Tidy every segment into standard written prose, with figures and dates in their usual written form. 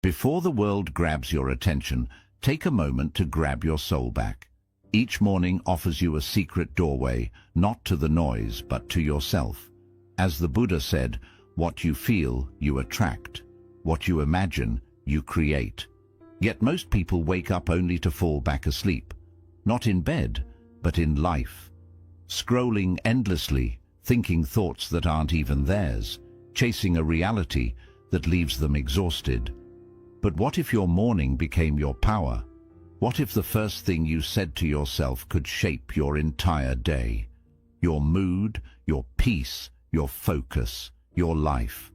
Before the world grabs your attention, take a moment to grab your soul back. Each morning offers you a secret doorway, not to the noise, but to yourself. As the Buddha said, what you feel, you attract. What you imagine, you create. Yet most people wake up only to fall back asleep. Not in bed, but in life. Scrolling endlessly, thinking thoughts that aren't even theirs, chasing a reality that leaves them exhausted. But what if your morning became your power? What if the first thing you said to yourself could shape your entire day? Your mood, your peace, your focus, your life.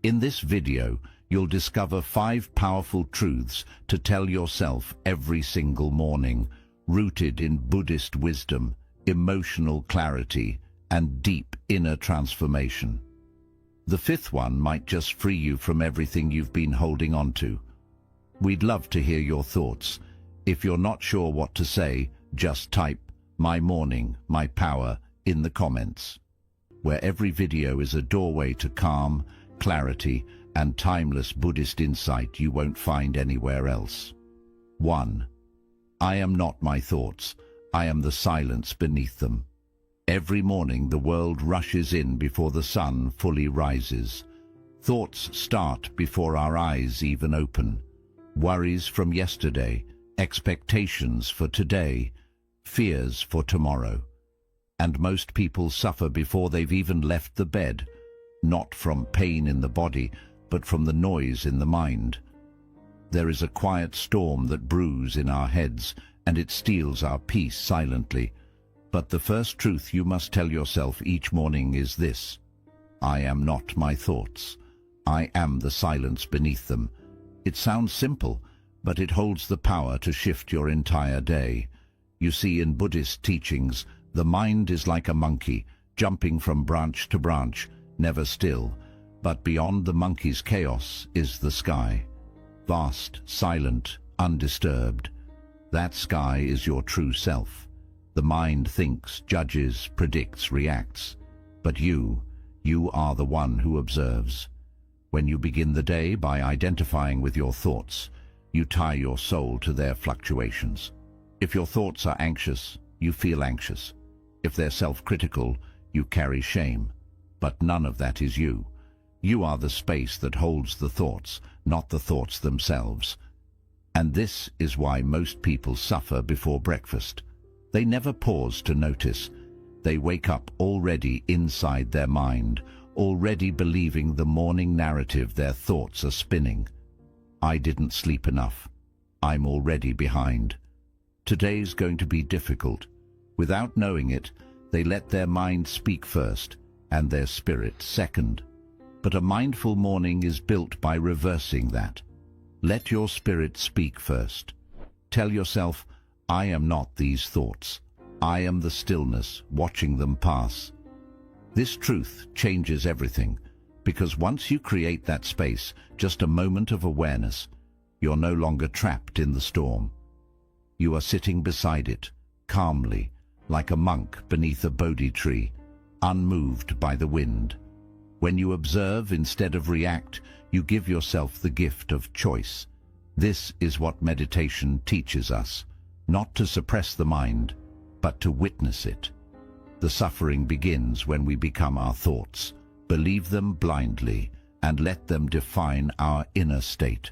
In this video, you'll discover 5 powerful truths to tell yourself every single morning, rooted in Buddhist wisdom, emotional clarity, and deep inner transformation. The 5th one might just free you from everything you've been holding on to. We'd love to hear your thoughts. If you're not sure what to say, just type "My morning, my power" in the comments. Where every video is a doorway to calm, clarity, and timeless Buddhist insight you won't find anywhere else. 1. I am not my thoughts. I am the silence beneath them. Every morning the world rushes in before the sun fully rises. Thoughts start before our eyes even open. Worries from yesterday, expectations for today, fears for tomorrow. And most people suffer before they've even left the bed, not from pain in the body, but from the noise in the mind. There is a quiet storm that brews in our heads, and it steals our peace silently. But the first truth you must tell yourself each morning is this: I am not my thoughts. I am the silence beneath them. It sounds simple, but it holds the power to shift your entire day. You see, in Buddhist teachings, the mind is like a monkey, jumping from branch to branch, never still. But beyond the monkey's chaos is the sky. Vast, silent, undisturbed. That sky is your true self. The mind thinks, judges, predicts, reacts. But you are the one who observes. When you begin the day by identifying with your thoughts, you tie your soul to their fluctuations. If your thoughts are anxious, you feel anxious. If they're self-critical, you carry shame. But none of that is you. You are the space that holds the thoughts, not the thoughts themselves. And this is why most people suffer before breakfast. They never pause to notice. They wake up already inside their mind, already believing the morning narrative their thoughts are spinning. I didn't sleep enough. I'm already behind. Today's going to be difficult. Without knowing it, they let their mind speak first and their spirit second. But a mindful morning is built by reversing that. Let your spirit speak first. Tell yourself, I am not these thoughts. I am the stillness, watching them pass. This truth changes everything, because once you create that space, just a moment of awareness, you're no longer trapped in the storm. You are sitting beside it, calmly, like a monk beneath a Bodhi tree, unmoved by the wind. When you observe instead of react, you give yourself the gift of choice. This is what meditation teaches us, not to suppress the mind, but to witness it. The suffering begins when we become our thoughts, believe them blindly, and let them define our inner state.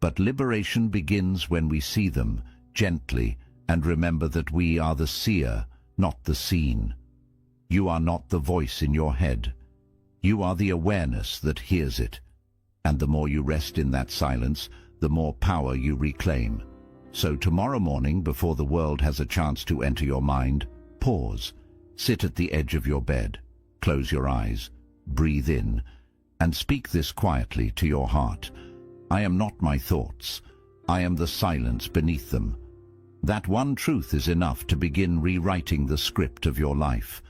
But liberation begins when we see them gently and remember that we are the seer, not the seen. You are not the voice in your head. You are the awareness that hears it. And the more you rest in that silence, the more power you reclaim. So tomorrow morning, before the world has a chance to enter your mind, pause. Sit at the edge of your bed, close your eyes, breathe in, and speak this quietly to your heart. I am not my thoughts. I am the silence beneath them. That one truth is enough to begin rewriting the script of your life,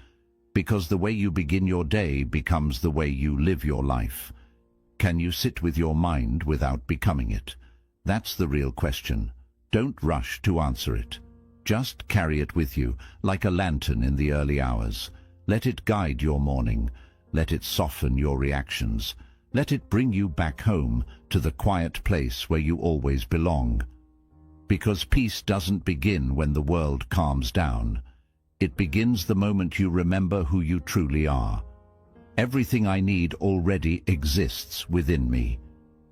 because the way you begin your day becomes the way you live your life. Can you sit with your mind without becoming it? That's the real question. Don't rush to answer it. Just carry it with you, like a lantern in the early hours. Let it guide your morning. Let it soften your reactions. Let it bring you back home to the quiet place where you always belong. Because peace doesn't begin when the world calms down. It begins the moment you remember who you truly are. Everything I need already exists within me.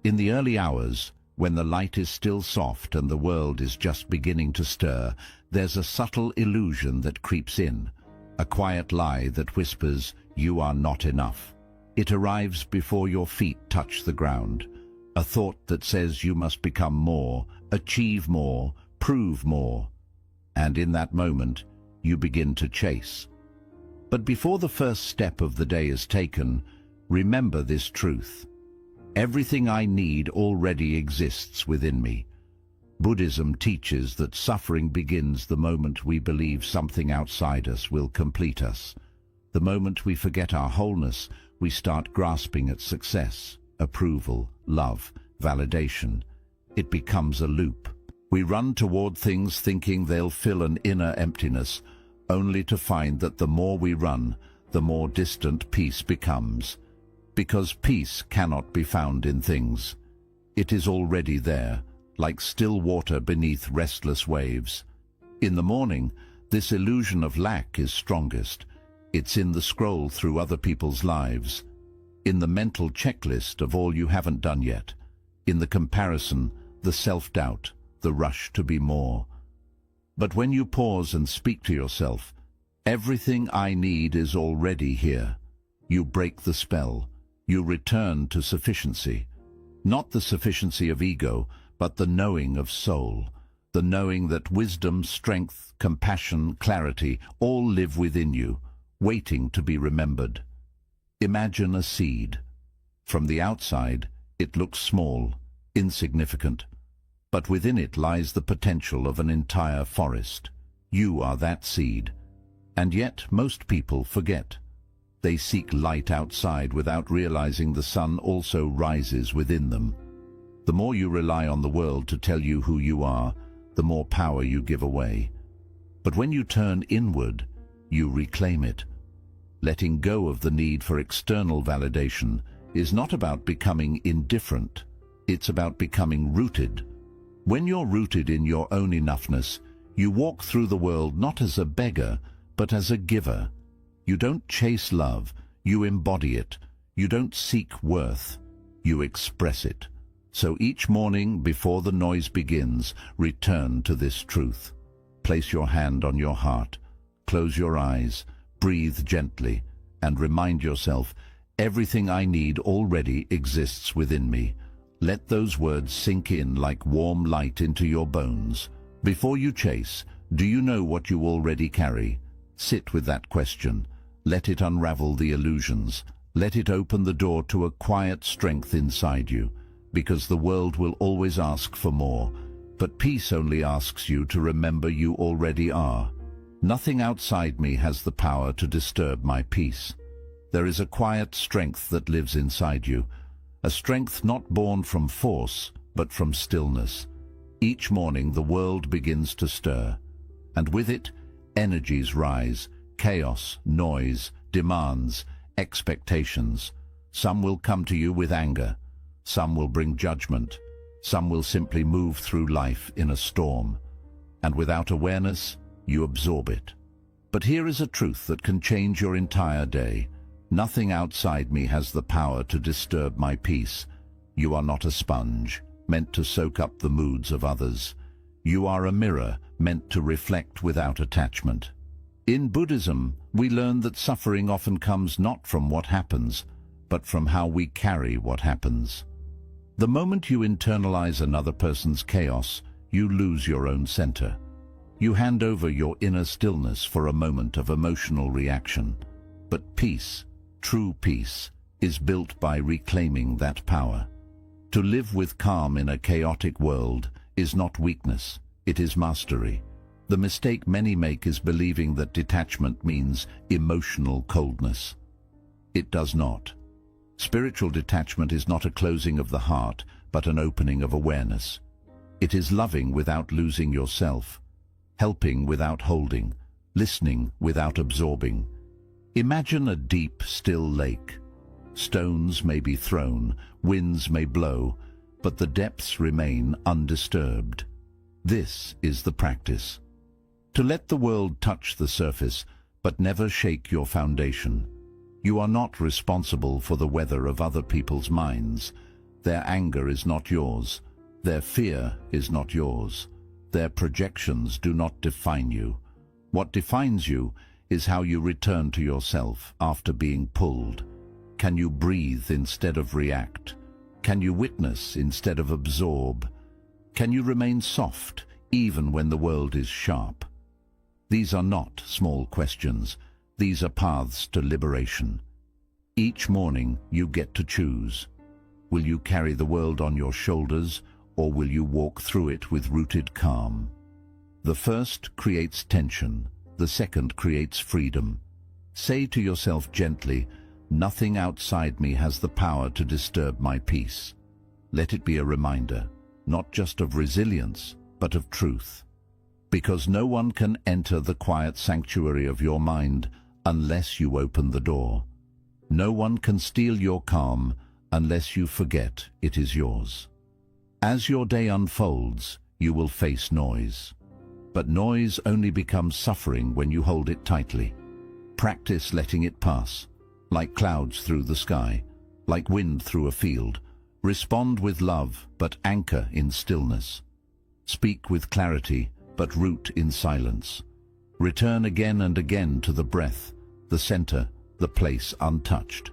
In the early hours, when the light is still soft and the world is just beginning to stir, there's a subtle illusion that creeps in, a quiet lie that whispers, "You are not enough." It arrives before your feet touch the ground, a thought that says you must become more, achieve more, prove more. And in that moment, you begin to chase. But before the first step of the day is taken, remember this truth. Everything I need already exists within me. Buddhism teaches that suffering begins the moment we believe something outside us will complete us. The moment we forget our wholeness, we start grasping at success, approval, love, validation. It becomes a loop. We run toward things thinking they'll fill an inner emptiness, only to find that the more we run, the more distant peace becomes. Because peace cannot be found in things. It is already there, like still water beneath restless waves. In the morning, this illusion of lack is strongest. It's in the scroll through other people's lives, in the mental checklist of all you haven't done yet, in the comparison, the self-doubt, the rush to be more. But when you pause and speak to yourself, everything I need is already here. You break the spell. You return to sufficiency. Not the sufficiency of ego, but the knowing of soul. The knowing that wisdom, strength, compassion, clarity all live within you, waiting to be remembered. Imagine a seed. From the outside, it looks small, insignificant. But within it lies the potential of an entire forest. You are that seed. And yet most people forget. They seek light outside without realizing the sun also rises within them. The more you rely on the world to tell you who you are, the more power you give away. But when you turn inward, you reclaim it. Letting go of the need for external validation is not about becoming indifferent. It's about becoming rooted. When you're rooted in your own enoughness, you walk through the world not as a beggar, but as a giver. You don't chase love, you embody it. You don't seek worth, you express it. So each morning, before the noise begins, return to this truth. Place your hand on your heart, close your eyes, breathe gently, and remind yourself, everything I need already exists within me. Let those words sink in like warm light into your bones. Before you chase, do you know what you already carry? Sit with that question. Let it unravel the illusions. Let it open the door to a quiet strength inside you, because the world will always ask for more, but peace only asks you to remember you already are. Nothing outside me has the power to disturb my peace. There is a quiet strength that lives inside you, a strength not born from force, but from stillness. Each morning the world begins to stir, and with it, energies rise, chaos, noise, demands, expectations. Some will come to you with anger, some will bring judgment, some will simply move through life in a storm. And without awareness, you absorb it. But here is a truth that can change your entire day. Nothing outside me has the power to disturb my peace. You are not a sponge, meant to soak up the moods of others. You are a mirror, meant to reflect without attachment. In Buddhism, we learn that suffering often comes not from what happens, but from how we carry what happens. The moment you internalize another person's chaos, you lose your own center. You hand over your inner stillness for a moment of emotional reaction. But peace, true peace, is built by reclaiming that power. To live with calm in a chaotic world is not weakness, it is mastery. The mistake many make is believing that detachment means emotional coldness. It does not. Spiritual detachment is not a closing of the heart, but an opening of awareness. It is loving without losing yourself, helping without holding, listening without absorbing. Imagine a deep, still lake. Stones may be thrown, winds may blow, but the depths remain undisturbed. This is the practice. To let the world touch the surface, but never shake your foundation. You are not responsible for the weather of other people's minds. Their anger is not yours. Their fear is not yours. Their projections do not define you. What defines you is how you return to yourself after being pulled. Can you breathe instead of react? Can you witness instead of absorb? Can you remain soft even when the world is sharp? These are not small questions. These are paths to liberation. Each morning you get to choose. Will you carry the world on your shoulders, or will you walk through it with rooted calm? The first creates tension. The second creates freedom. Say to yourself gently, nothing outside me has the power to disturb my peace. Let it be a reminder, not just of resilience, but of truth. Because no one can enter the quiet sanctuary of your mind unless you open the door. No one can steal your calm unless you forget it is yours. As your day unfolds, you will face noise. But noise only becomes suffering when you hold it tightly. Practice letting it pass, like clouds through the sky, like wind through a field. Respond with love, but anchor in stillness. Speak with clarity, but root in silence. Return again and again to the breath, the center, the place untouched.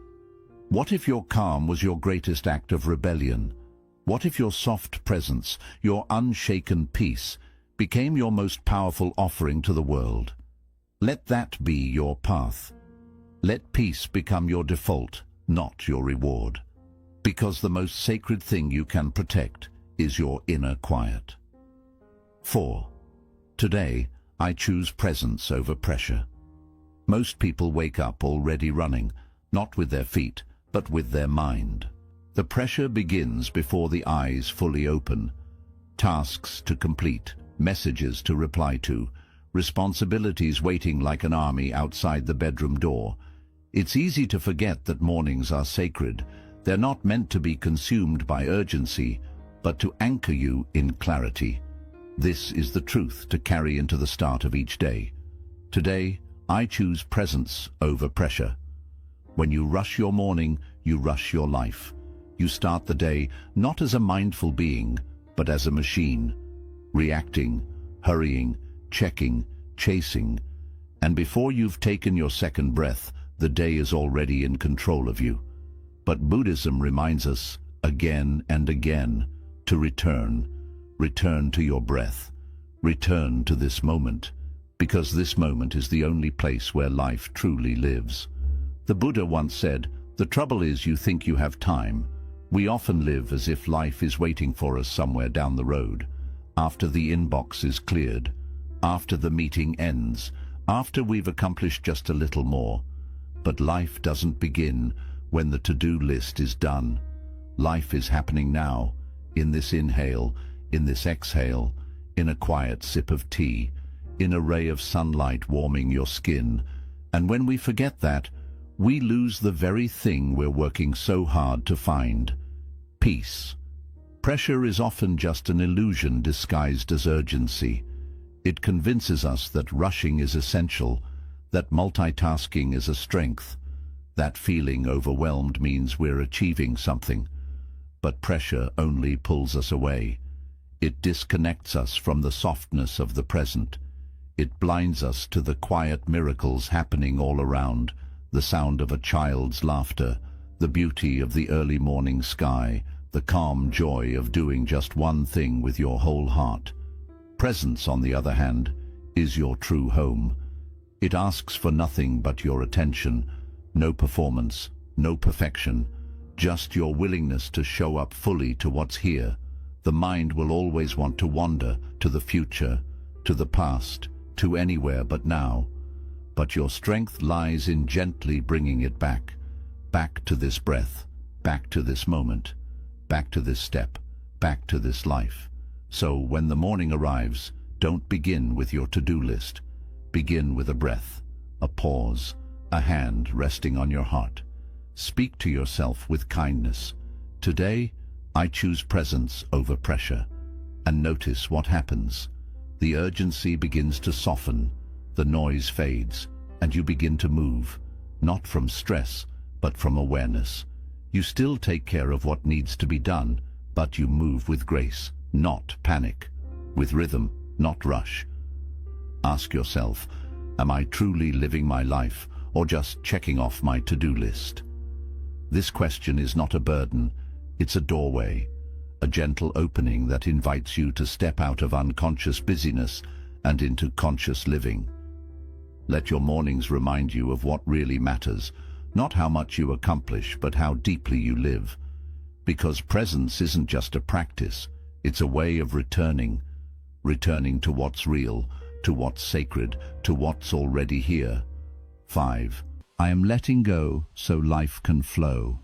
What if your calm was your greatest act of rebellion? What if your soft presence, your unshaken peace, became your most powerful offering to the world? Let that be your path. Let peace become your default, not your reward. Because the most sacred thing you can protect is your inner quiet. 4. Today, I choose presence over pressure. Most people wake up already running, not with their feet, but with their mind. The pressure begins before the eyes fully open. Tasks to complete, messages to reply to, responsibilities waiting like an army outside the bedroom door. It's easy to forget that mornings are sacred. They're not meant to be consumed by urgency, but to anchor you in clarity. This is the truth to carry into the start of each day. Today, I choose presence over pressure. When you rush your morning, you rush your life. You start the day not as a mindful being, but as a machine, reacting, hurrying, checking, chasing. And before you've taken your second breath, the day is already in control of you. But Buddhism reminds us, again and again, to return to your breath. Return to this moment, because this moment is the only place where life truly lives. The Buddha once said, "The trouble is you think you have time. We often live as if life is waiting for us somewhere down the road, after the inbox is cleared, after the meeting ends, after we've accomplished just a little more. But life doesn't begin when the to-do list is done. Life is happening now, in this inhale, in this exhale, in a quiet sip of tea, in a ray of sunlight warming your skin. And when we forget that, we lose the very thing we're working so hard to find: peace. Pressure is often just an illusion disguised as urgency. It convinces us that rushing is essential, that multitasking is a strength, that feeling overwhelmed means we're achieving something. But pressure only pulls us away. It disconnects us from the softness of the present. It blinds us to the quiet miracles happening all around, the sound of a child's laughter, the beauty of the early morning sky, the calm joy of doing just one thing with your whole heart. Presence, on the other hand, is your true home. It asks for nothing but your attention, no performance, no perfection, just your willingness to show up fully to what's here. The mind will always want to wander to the future, to the past, to anywhere but now. But your strength lies in gently bringing it back, back to this breath, back to this moment, back to this step, back to this life. So when the morning arrives, don't begin with your to-do list. Begin with a breath, a pause, a hand resting on your heart. Speak to yourself with kindness. Today, I choose presence over pressure. And notice what happens. The urgency begins to soften, the noise fades, and you begin to move, not from stress, but from awareness. You still take care of what needs to be done, but you move with grace, not panic, with rhythm, not rush. Ask yourself, am I truly living my life, or just checking off my to-do list? This question is not a burden, it's a doorway, a gentle opening that invites you to step out of unconscious busyness and into conscious living. Let your mornings remind you of what really matters, not how much you accomplish, but how deeply you live. Because presence isn't just a practice, it's a way of returning to what's real, to what's sacred, to what's already here. 5. I am letting go so life can flow.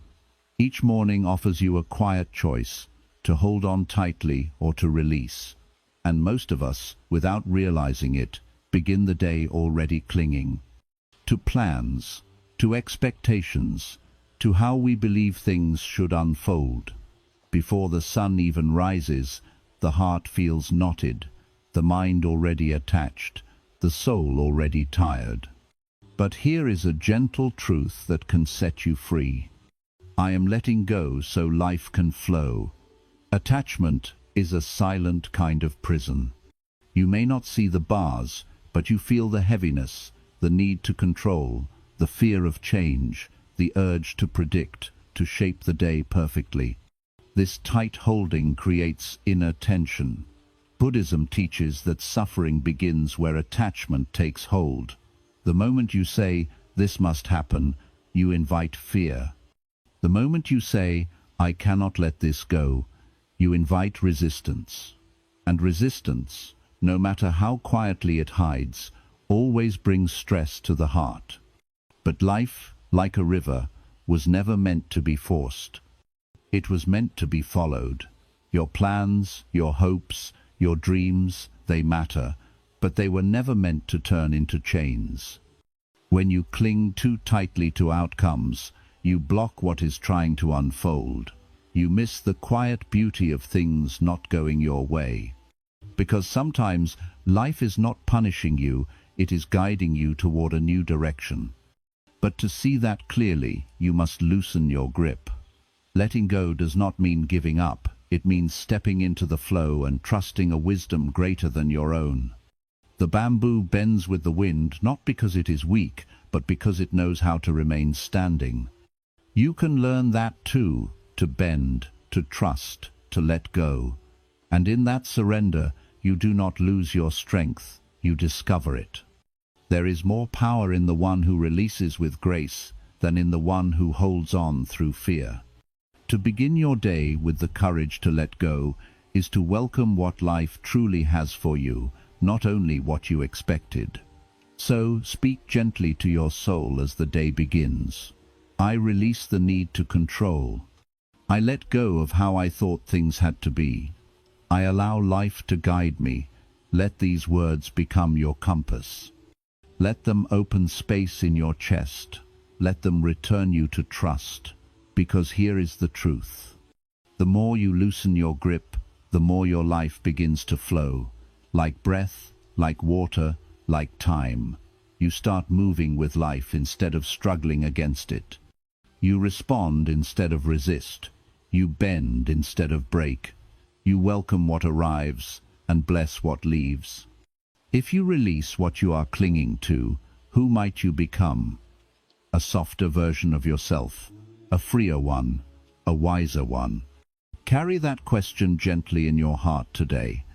Each morning offers you a quiet choice, to hold on tightly or to release. And most of us, without realizing it, begin the day already clinging to plans, to expectations, to how we believe things should unfold. Before the sun even rises, the heart feels knotted, the mind already attached, the soul already tired. But here is a gentle truth that can set you free. I am letting go so life can flow. Attachment is a silent kind of prison. You may not see the bars, but you feel the heaviness, the need to control, the fear of change, the urge to predict, to shape the day perfectly. This tight holding creates inner tension. Buddhism teaches that suffering begins where attachment takes hold. The moment you say, "This must happen," you invite fear. The moment you say, "I cannot let this go," you invite resistance. And resistance, no matter how quietly it hides, always brings stress to the heart. But life, like a river, was never meant to be forced. It was meant to be followed. Your plans, your hopes, your dreams, they matter, but they were never meant to turn into chains. When you cling too tightly to outcomes, you block what is trying to unfold. You miss the quiet beauty of things not going your way. Because sometimes life is not punishing you, it is guiding you toward a new direction. But to see that clearly, you must loosen your grip. Letting go does not mean giving up. It means stepping into the flow and trusting a wisdom greater than your own. The bamboo bends with the wind not because it is weak, but because it knows how to remain standing. You can learn that too, to bend, to trust, to let go. And in that surrender, you do not lose your strength, you discover it. There is more power in the one who releases with grace than in the one who holds on through fear. To begin your day with the courage to let go is to welcome what life truly has for you, not only what you expected. So speak gently to your soul as the day begins. I release the need to control. I let go of how I thought things had to be. I allow life to guide me. Let these words become your compass. Let them open space in your chest. Let them return you to trust. Because here is the truth. The more you loosen your grip, the more your life begins to flow. Like breath, like water, like time. You start moving with life instead of struggling against it. You respond instead of resist. You bend instead of break. You welcome what arrives and bless what leaves. If you release what you are clinging to, who might you become? A softer version of yourself, a freer one, a wiser one. Carry that question gently in your heart today.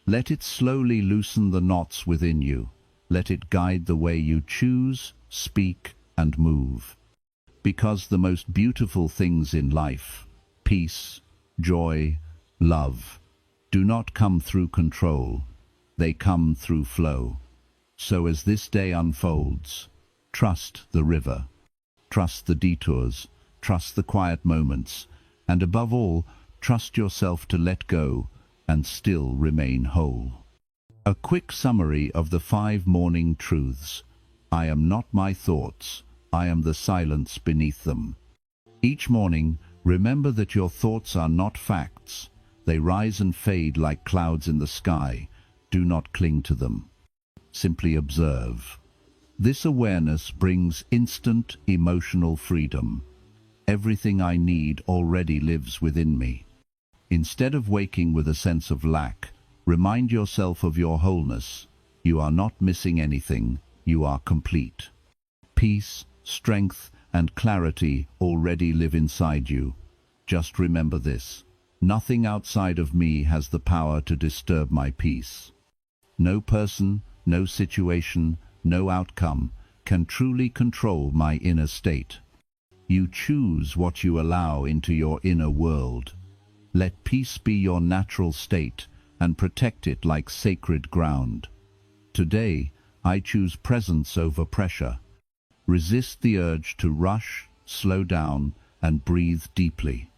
Let it slowly loosen the knots within you. Let it guide the way you choose, speak, and move. Because the most beautiful things in life, peace, joy, love, do not come through control. They come through flow. So as this day unfolds, trust the river, trust the detours, trust the quiet moments, and above all, trust yourself to let go and still remain whole. A quick summary of the 5 morning truths. I am not my thoughts. I am the silence beneath them. Each morning, remember that your thoughts are not facts. They rise and fade like clouds in the sky. Do not cling to them. Simply observe. This awareness brings instant emotional freedom. Everything I need already lives within me. Instead of waking with a sense of lack, remind yourself of your wholeness. You are not missing anything. You are complete. Peace, strength, and clarity already live inside you. Just remember this. Nothing outside of me has the power to disturb my peace. No person, no situation, no outcome can truly control my inner state. You choose what you allow into your inner world. Let peace be your natural state and protect it like sacred ground. Today, I choose presence over pressure. Resist the urge to rush, slow down, and breathe deeply.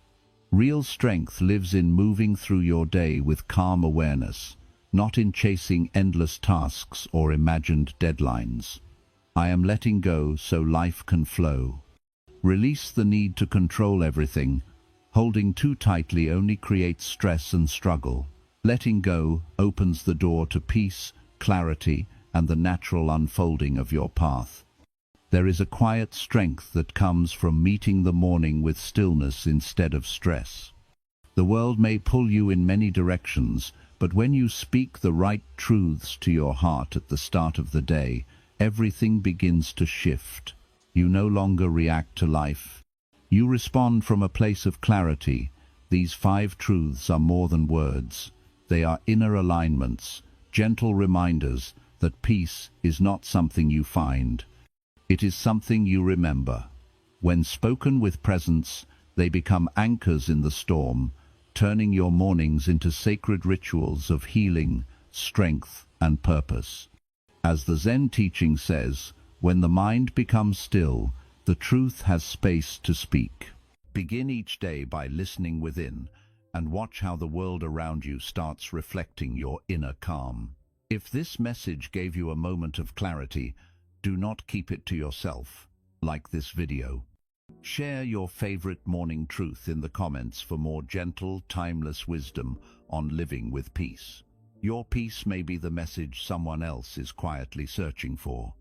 Real strength lives in moving through your day with calm awareness, not in chasing endless tasks or imagined deadlines. I am letting go so life can flow. Release the need to control everything. Holding too tightly only creates stress and struggle. Letting go opens the door to peace, clarity, and the natural unfolding of your path. There is a quiet strength that comes from meeting the morning with stillness instead of stress. The world may pull you in many directions, but when you speak the right truths to your heart at the start of the day, everything begins to shift. You no longer react to life. You respond from a place of clarity. These 5 truths are more than words. They are inner alignments, gentle reminders that peace is not something you find. It is something you remember. When spoken with presence, they become anchors in the storm, turning your mornings into sacred rituals of healing, strength, and purpose. As the Zen teaching says, when the mind becomes still, the truth has space to speak. Begin each day by listening within, and watch how the world around you starts reflecting your inner calm. If this message gave you a moment of clarity, do not keep it to yourself. Like this video. Share your favorite morning truth in the comments for more gentle, timeless wisdom on living with peace. Your peace may be the message someone else is quietly searching for.